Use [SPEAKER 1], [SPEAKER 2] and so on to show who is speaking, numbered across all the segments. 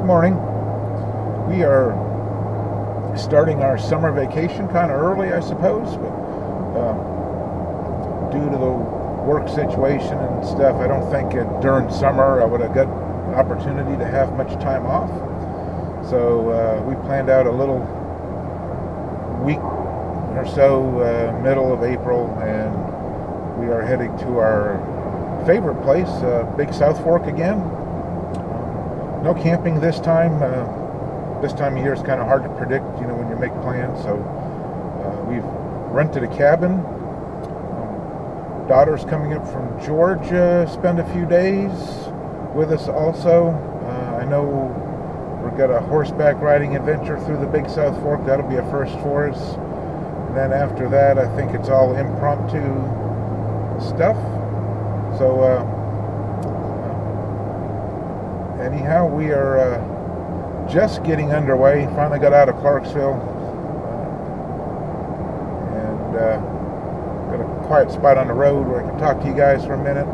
[SPEAKER 1] Morning. We are starting our summer vacation kind of early, I suppose, but due to the work situation and stuff, I don't think during summer I would have got an opportunity to have much time off. So we planned out a little week or so, middle of April, and we are heading to our favorite place, Big South Fork again. No camping this time. This time of year is kind of hard to predict, when you make plans. So we've rented a cabin. Daughter's coming up from Georgia, spend a few days with us also. I know we've got a horseback riding adventure through the Big South Fork. That'll be a first for us. And then after that, I think it's all impromptu stuff. So anyhow, we are just getting underway. Finally got out of Clarksville and got a quiet spot on the road where I can talk to you guys for a minute.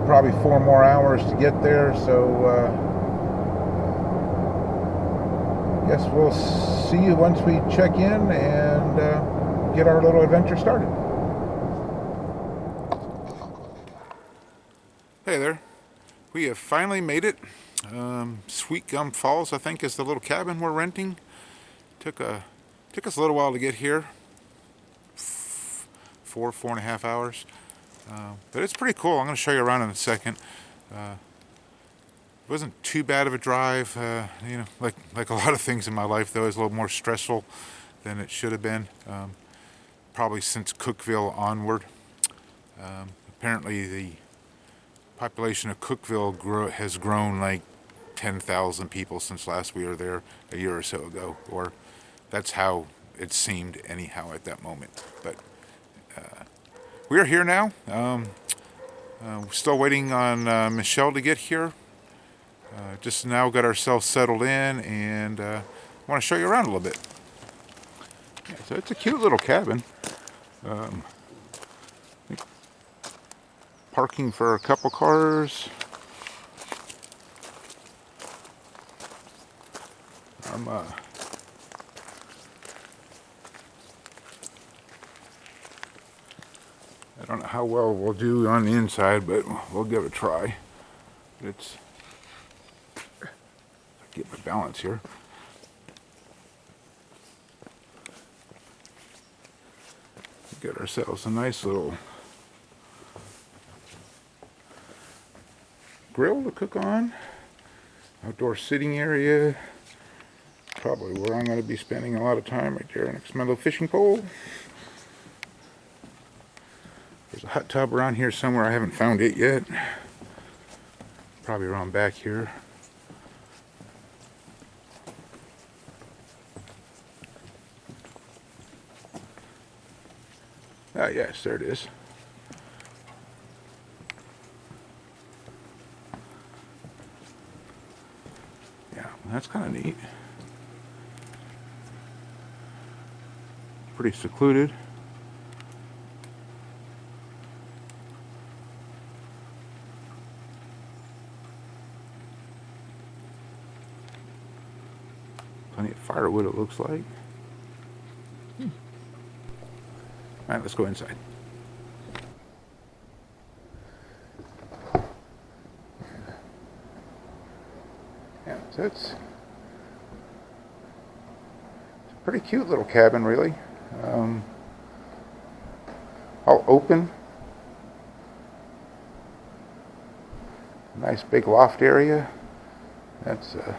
[SPEAKER 1] Probably 4 more hours to get there, so guess we'll see you once we check in and get our little adventure started. Hey there. We have finally made it. Sweet Gum Falls, I think, is the little cabin we're renting. Took us a little while to get here. 4.5 hours. But it's pretty cool. I'm going to show you around in a second. It wasn't too bad of a drive. Like a lot of things in my life, though, it's a little more stressful than it should have been. Probably since Cookeville onward. Apparently the population of Cookeville has grown like 10,000 people since last we were there a year or so ago, or that's how it seemed anyhow at that moment. But we're here now. We're still waiting on Michelle to get here. Just now got ourselves settled in, and I want to show you around a little bit. Yeah, so it's a cute little cabin. Parking for a couple cars. I don't know how well we'll do on the inside, but we'll give it a try. It's get my balance here. Get ourselves a nice little grill to cook on, outdoor sitting area, probably where I'm going to be spending a lot of time right there next to my little fishing pole. There's a hot tub around here somewhere. I haven't found it yet. Probably around back here. Ah, yes, there it is. That's kind of neat. Pretty secluded. Plenty of firewood, it looks like. Alright, let's go inside. Yeah, so it's a pretty cute little cabin, really. All open. Nice big loft area. That's, I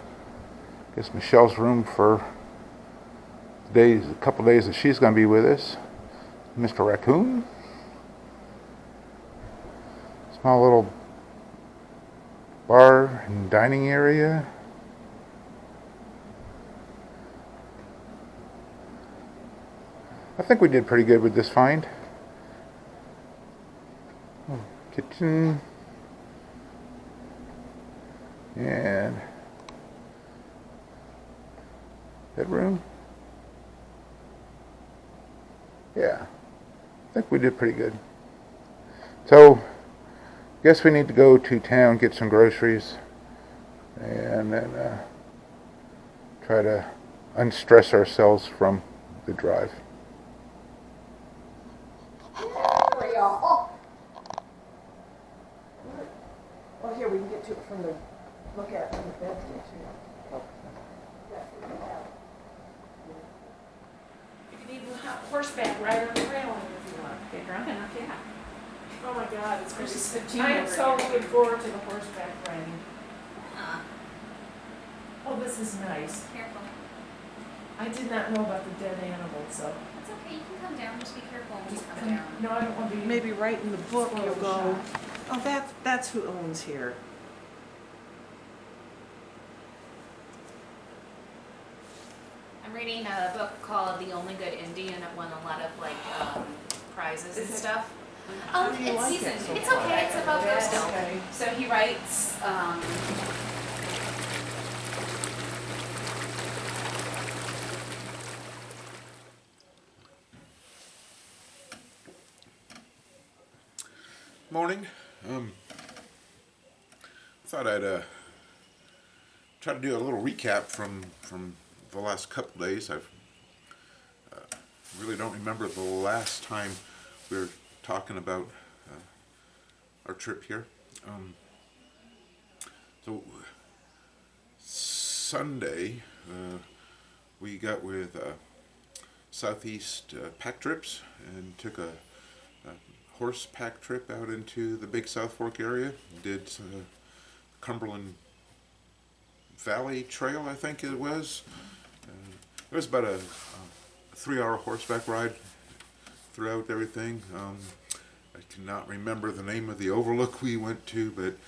[SPEAKER 1] guess, Michelle's room for a couple days that she's going to be with us. Mr. Raccoon. Small little bar and dining area. I think we did pretty good with this find. Kitchen. And bedroom. Yeah, I think we did pretty good. So, guess we need to go to town, get some groceries. and then try to unstress ourselves from the drive.
[SPEAKER 2] Well, here we can get to it from the look at it from the bed station.
[SPEAKER 3] You can even horseback ride on the railing if you want.
[SPEAKER 4] Get drunk enough, yeah.
[SPEAKER 3] Oh my God, it's going to be
[SPEAKER 4] Versus 15
[SPEAKER 3] I am
[SPEAKER 4] over
[SPEAKER 3] so
[SPEAKER 4] here.
[SPEAKER 3] looking forward to the horseback riding.
[SPEAKER 4] Oh, this is nice.
[SPEAKER 5] Careful.
[SPEAKER 3] I did not know about the dead animals, so.
[SPEAKER 5] It's okay, you can come down, just be careful when you
[SPEAKER 3] Just
[SPEAKER 5] come down.
[SPEAKER 3] No, I don't want to be.
[SPEAKER 2] Maybe right in the book you'll go, oh, that's who owns here.
[SPEAKER 5] I'm reading a book called The Only Good Indian. It won a lot of prizes and stuff.
[SPEAKER 2] How do you
[SPEAKER 5] It's
[SPEAKER 2] like
[SPEAKER 5] season.
[SPEAKER 2] it so
[SPEAKER 5] It's
[SPEAKER 2] far?
[SPEAKER 5] okay. It's about
[SPEAKER 3] Yeah,
[SPEAKER 5] still.
[SPEAKER 3] okay.
[SPEAKER 5] So he writes.
[SPEAKER 1] Morning. Thought I'd try to do a little recap from the last couple days. I really don't remember the last time we were talking about our trip here. So Sunday we got with Southeast Pack Trips and took a horse pack trip out into the Big South Fork area. Did Cumberland Valley Trail, I think it was. It was about a 3-hour horseback ride throughout everything. I cannot remember the name of the overlook we went to, but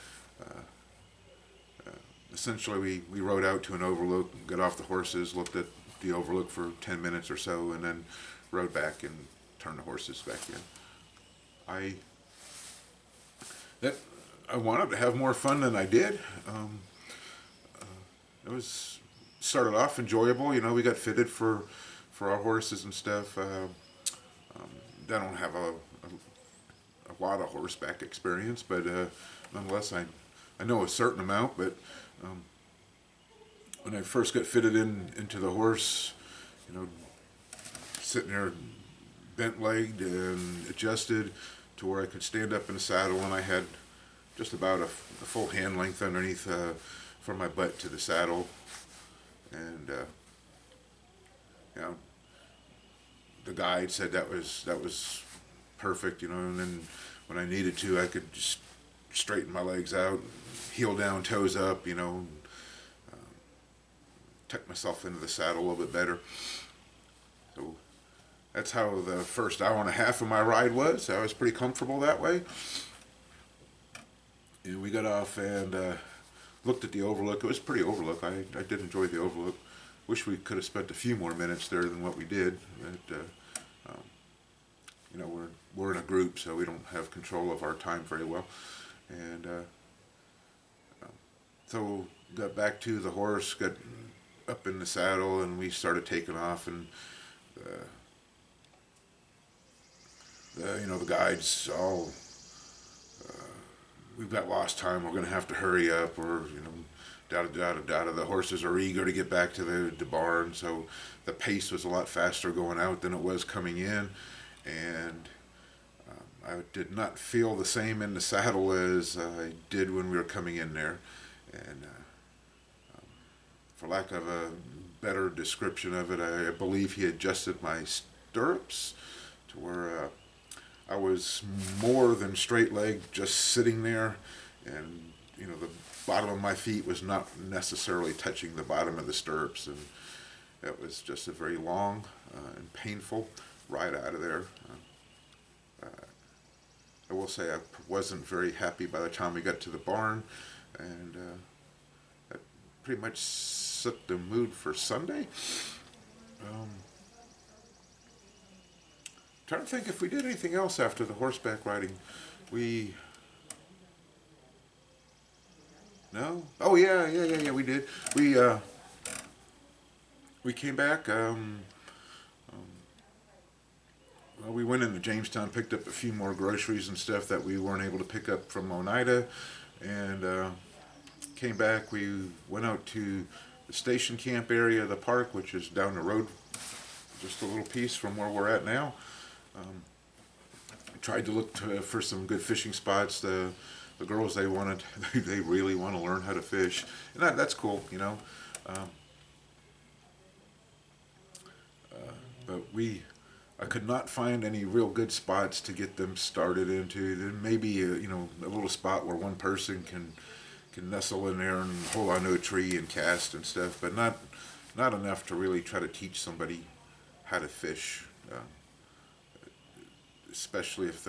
[SPEAKER 1] essentially we rode out to an overlook, got off the horses, looked at the overlook for 10 minutes or so, and then rode back and turned the horses back in. I wanted to have more fun than I did. It was started off enjoyable. You know, we got fitted for our horses and stuff. I don't have a lot of horseback experience, but nonetheless, I know a certain amount. But when I first got fitted into the horse, you know, sitting there bent-legged and adjusted to where I could stand up in the saddle, and I had just about a full hand length underneath from my butt to the saddle, and you know, the guide said that was perfect, you know. And then when I needed to, I could just straighten my legs out, heel down, toes up, you know, tuck myself into the saddle a little bit better. So that's how the first hour and a half of my ride was. I was pretty comfortable that way. And we got off and looked at the overlook. It was pretty overlook. I did enjoy the overlook. Wish we could have spent a few more minutes there than what we did. But you know, we're in a group, so we don't have control of our time very well. And so got back to the horse, got up in the saddle, and we started taking off. And you know, the guides all, we've got lost time, we're going to have to hurry up, or, you know, da-da-da-da-da. The horses are eager to get back to the barn, so the pace was a lot faster going out than it was coming in, and I did not feel the same in the saddle as I did when we were coming in there. And for lack of a better description of it, I believe he adjusted my stirrups to where I was more than straight-legged, just sitting there, and, you know, the bottom of my feet was not necessarily touching the bottom of the stirrups, and it was just a very long and painful ride out of there. I will say I wasn't very happy by the time we got to the barn, and that pretty much set the mood for Sunday. Trying to think if we did anything else after the horseback riding. No? Oh yeah, we did. We came back. Well, we went into Jamestown, picked up a few more groceries and stuff that we weren't able to pick up from Oneida, and came back, we went out to the station camp area of the park, which is down the road just a little piece from where we're at now. Tried to look for some good fishing spots. The girls, they wanted, they really want to learn how to fish, and that's cool, you know. But I could not find any real good spots to get them started into. Then maybe you know, a little spot where one person can nestle in there and hold onto a tree and cast and stuff, but not enough to really try to teach somebody how to fish. Especially if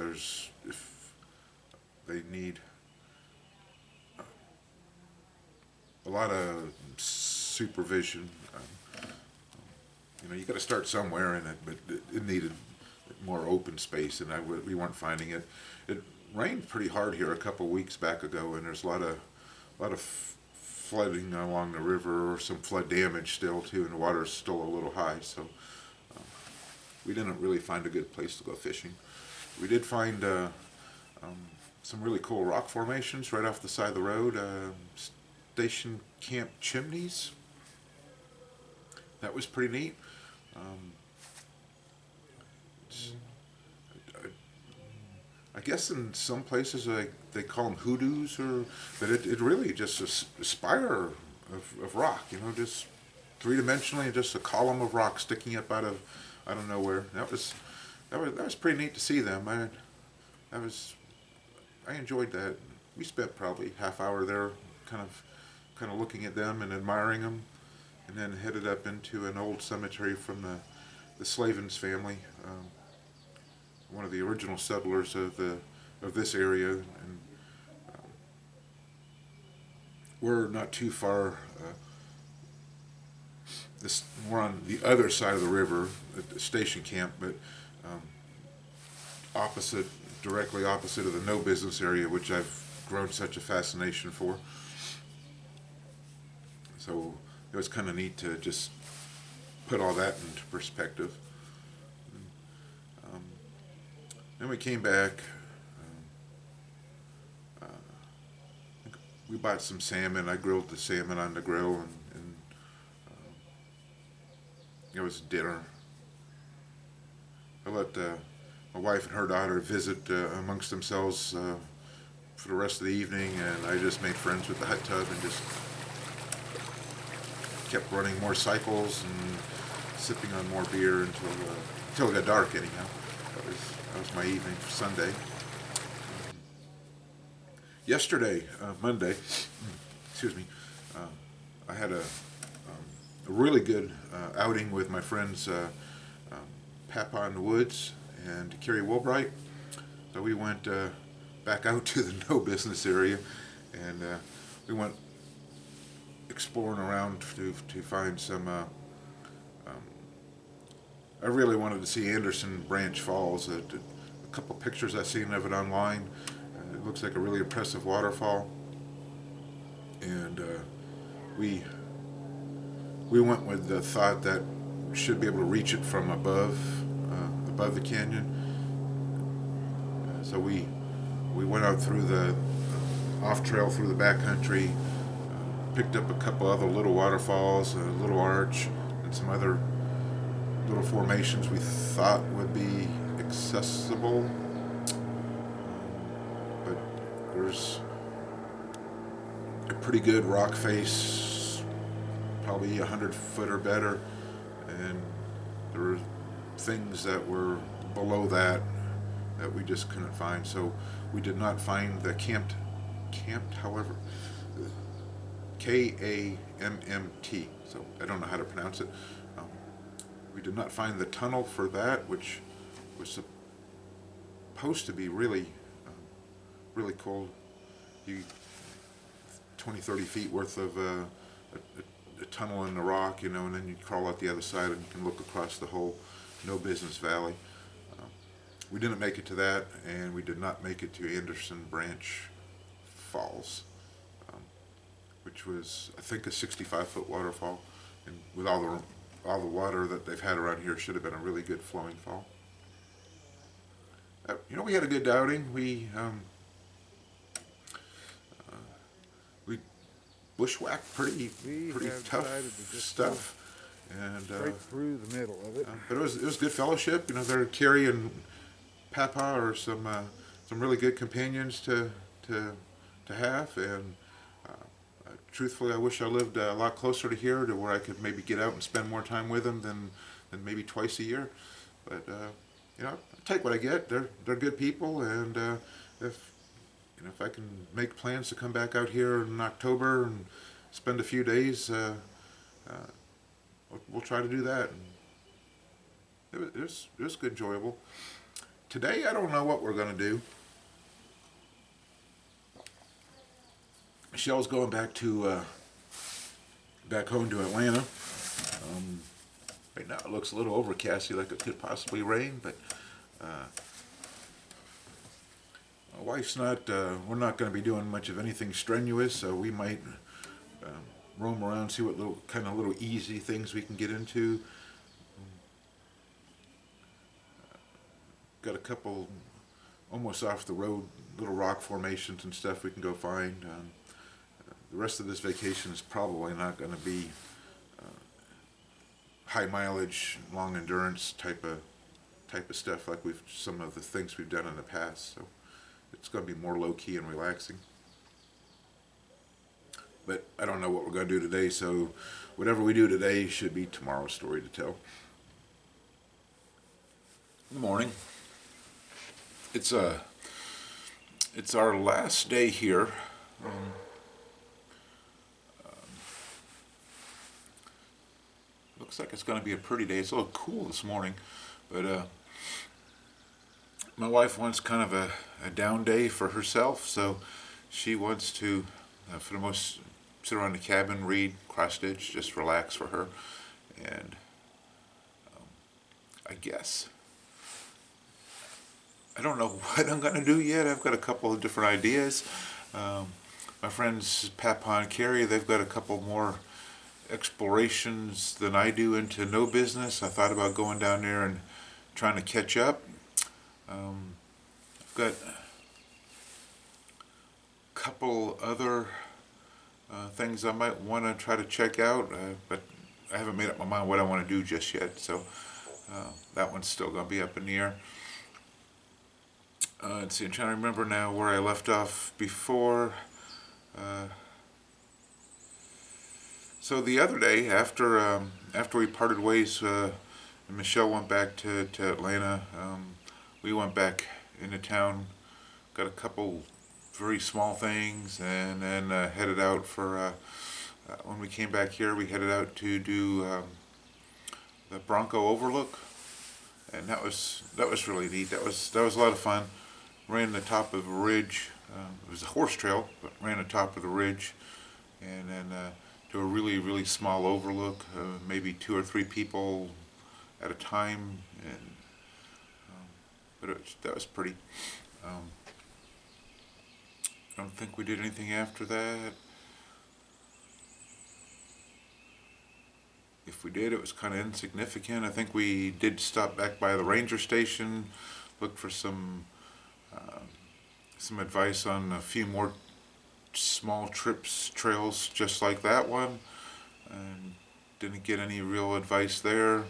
[SPEAKER 1] they need a lot of supervision. You know, you got to start somewhere in it, but it needed more open space, and we weren't finding it. It rained pretty hard here a couple of weeks back ago, and there's a lot of flooding along the river, or some flood damage still too, and the water's still a little high. So we didn't really find a good place to go fishing. We did find some really cool rock formations right off the side of the road. Station camp chimneys. That was pretty neat. I guess in some places they call them hoodoos, but it really just a spire of rock, you know, just three-dimensionally, just a column of rock sticking up out of nowhere. That was pretty neat to see them. I enjoyed that. We spent probably half hour there, kind of looking at them and admiring them, and then headed up into an old cemetery from the Slavens family, one of the original settlers of this area, and we're not too far. We're on the other side of the river at the station camp, but directly opposite of the no business area, which I've grown such a fascination for. So it was kind of neat to just put all that into perspective. Then we came back. We bought some salmon. I grilled the salmon on the grill, and it was dinner. I let my wife and her daughter visit amongst themselves for the rest of the evening, and I just made friends with the hot tub and just kept running more cycles and sipping on more beer until it got dark. Anyhow, that was my evening for Sunday. Yesterday, Monday, excuse me, I had a really good outing with my friends Papa in the Woods and Carrie Wilbright. So we went back out to the no business area, and we went exploring around to find some. I really wanted to see Anderson Branch Falls. A couple pictures I've seen of it online. It looks like a really impressive waterfall, and we went with the thought that we should be able to reach it from above the canyon. So we went out through the off trail through the backcountry, picked up a couple other little waterfalls, a little arch, and some other little formations we thought would be accessible. But there's a pretty good rock face, probably 100 foot or better, and there were things that were below that we just couldn't find. So we did not find the camped, however, Kammt. So I don't know how to pronounce it. We did not find the tunnel for that, which was supposed to be really cool. 20-30 feet worth of a tunnel in the rock, you know, and then you crawl out the other side and you can look across the whole no business valley. We didn't make it to that, and we did not make it to Anderson Branch Falls, which was, I think, a 65-foot waterfall, and with all the water that they've had around here, should have been a really good flowing fall. You know, we had a good outing. We bushwhack, pretty
[SPEAKER 6] We have
[SPEAKER 1] tough
[SPEAKER 6] decided to just
[SPEAKER 1] stuff. And
[SPEAKER 6] Straight through the middle of it.
[SPEAKER 1] but it was good fellowship. You know, there Carrie and Papa are some really good companions to have. And truthfully, I wish I lived a lot closer to here, to where I could maybe get out and spend more time with them than maybe twice a year. But you know, I take what I get. They're good people, and if you know, if I can make plans to come back out here in October and spend a few days, we'll try to do that. And it was good, enjoyable. Today, I don't know what we're going to do. Michelle's going back home to Atlanta. Right now, it looks a little overcasty, like it could possibly rain. But my wife's not. We're not going to be doing much of anything strenuous, so we might roam around, see what little easy things we can get into. Got a couple almost off the road little rock formations and stuff we can go find. The rest of this vacation is probably not going to be high mileage, long endurance type of stuff like some of the things we've done in the past. So it's going to be more low key and relaxing. But I don't know what we're going to do today, so whatever we do today should be tomorrow's story to tell. Good morning. It's our last day here. Looks like it's going to be a pretty day. It's a little cool this morning, but my wife wants kind of a down day for herself, so she wants to, for the most, sit around the cabin, read, cross stitch, just relax for her. And I guess I don't know what I'm going to do yet. I've got a couple of different ideas. My friends Papa and Carrie, they've got a couple more explorations than I do into no business. I thought about going down there and trying to catch up. I've got a couple other things I might want to try to check out, but I haven't made up my mind what I want to do just yet, so that one's still going to be up in the air. Let's see, I'm trying to remember now where I left off before. So the other day, after we parted ways, and Michelle went back to Atlanta, we went back into town, got a couple very small things, and then headed out for, when we came back here, we headed out to do the Bronco Overlook, and that was really neat. That was a lot of fun. Ran the top of a ridge. It was a horse trail, but ran the top of the ridge, and then to a really small overlook, maybe 2 or 3 people at a time, and but that was pretty. I don't think we did anything after that. If we did, it was kind of insignificant. I think we did stop back by the ranger station, looked for some advice on a few more small trails just like that one, and didn't get any real advice there.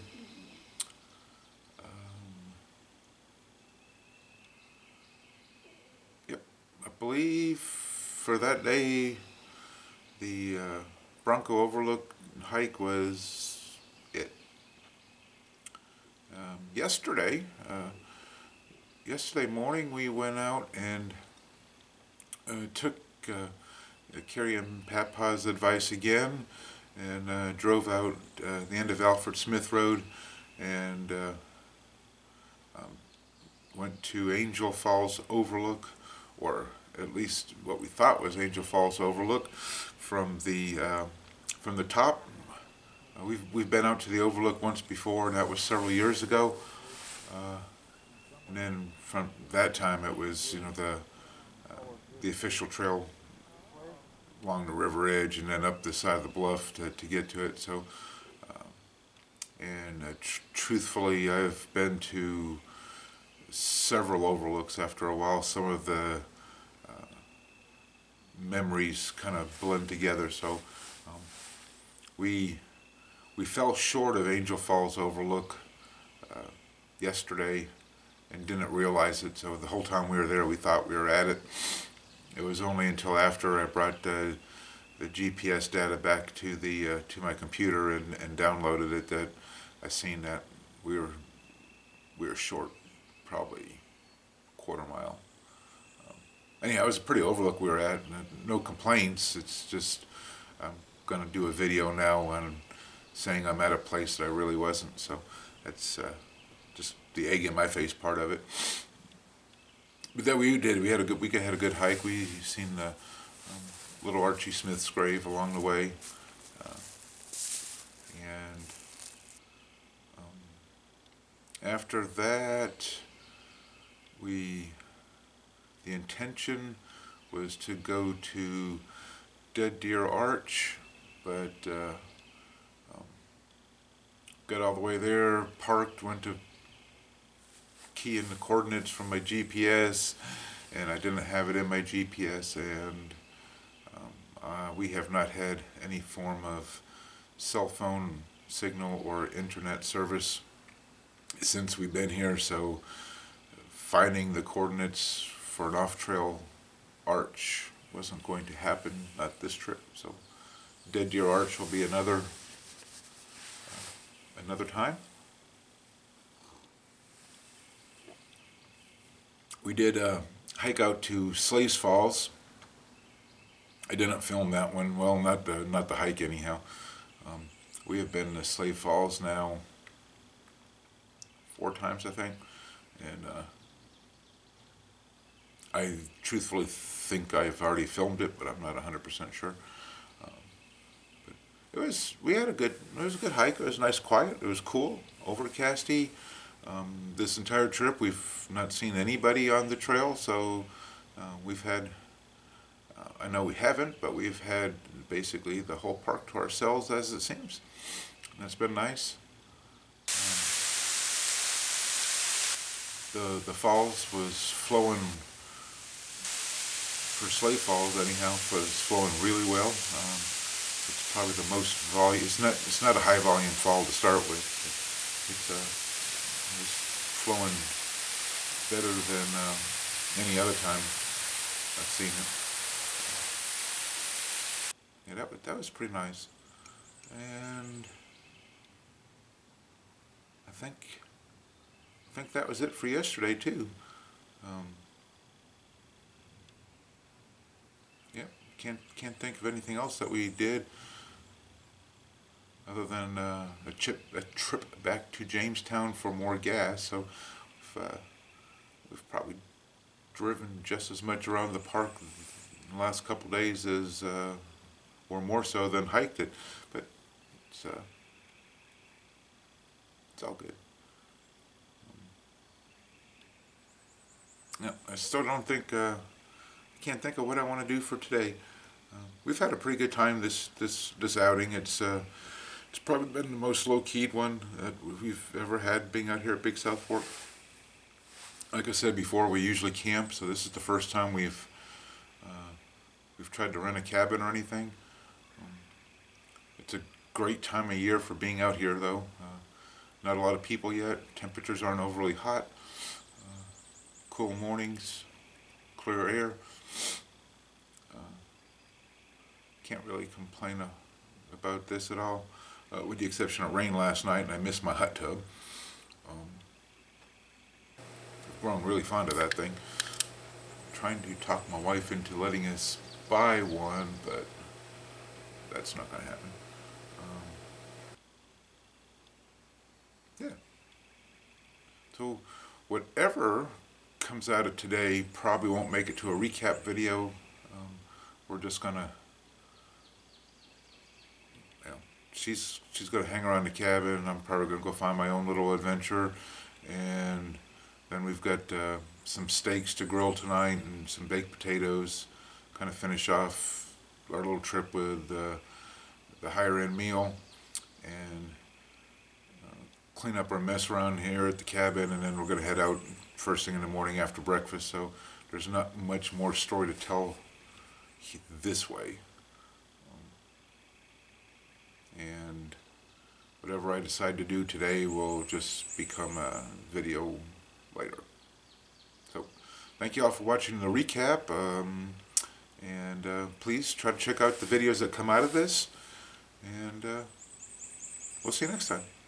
[SPEAKER 1] Yep, I believe for that day the Bronco Overlook hike was it. Yesterday morning we went out and took Carrie and Papa's advice again, and drove out the end of Alfred Smith Road, and went to Angel Falls Overlook, or at least what we thought was Angel Falls Overlook, from the top. We've been out to the Overlook once before, and that was several years ago. And then from that time, it was, you know, the official trail along the river edge, and then up the side of the bluff to get to it. So, truthfully, I've been to several overlooks after a while. Some of the memories kind of blend together. So we fell short of Angel Falls Overlook yesterday and didn't realize it. So the whole time we were there, we thought we were at it. It was only until after I brought the GPS data back to the to my computer and downloaded it that I seen that we were short probably a quarter mile. Anyhow, it was a pretty overlook we were at. No complaints. It's just I'm gonna do a video now on saying I'm at a place that I really wasn't. So that's just the egg in my face part of it. But that we did. We had a good hike. We seen the little Archie Smith's grave along the way, and after that, the intention was to go to Dead Deer Arch, but got all the way there, parked, went to key in the coordinates from my GPS, and I didn't have it in my GPS, and we have not had any form of cell phone signal or internet service since we've been here, so finding the coordinates for an off-trail arch wasn't going to happen, not this trip. So Dead Deer Arch will be another time. We did hike out to Slays Falls. I didn't film that one. Well, not the hike anyhow. We have been to Slay Falls now 4 times, I think, and I truthfully think I've already filmed it, but I'm not 100% sure. But it was a good hike. It was nice, quiet. It was cool, overcasty. This entire trip, we've not seen anybody on the trail, so we've had. I know we haven't, but we've had basically the whole park to ourselves, as it seems. And that's been nice. The falls was flowing, for Slay Falls anyhow, was flowing really well. It's probably the most volume. It's not a high volume fall to start with. It's flowing better than any other time I've seen it. Yeah, that was pretty nice. And I think that was it for yesterday too. Yeah, can't think of anything else that we did other than a trip back to Jamestown for more gas. So we've probably driven just as much around the park in the last couple of days as or more so than hiked it, but it's all good. No, I still don't think can't think of what I want to do for today. We've had a pretty good time this outing. It's probably been the most low-keyed one that we've ever had being out here at Big South Fork. Like I said before, we usually camp, so this is the first time we've tried to rent a cabin or anything. It's a great time of year for being out here, though. Not a lot of people yet. Temperatures aren't overly hot. Cool mornings, clear air. Can't really complain about this at all, with the exception of rain last night, and I missed my hot tub. I've grown really fond of that thing. I'm trying to talk my wife into letting us buy one, but that's not going to happen. Yeah. So whatever comes out of today probably won't make it to a recap video. We're just gonna, she's gonna hang around the cabin, and I'm probably gonna go find my own little adventure, and then we've got some steaks to grill tonight and some baked potatoes. Kind of finish off our little trip with the higher end meal, and clean up our mess around here at the cabin, and then we're going to head out first thing in the morning after breakfast. So there's not much more story to tell
[SPEAKER 6] this way. And whatever I decide to do today will just become a video later. So, thank you all for watching the recap, and please try to check out the videos that come out of this, and we'll see you next time.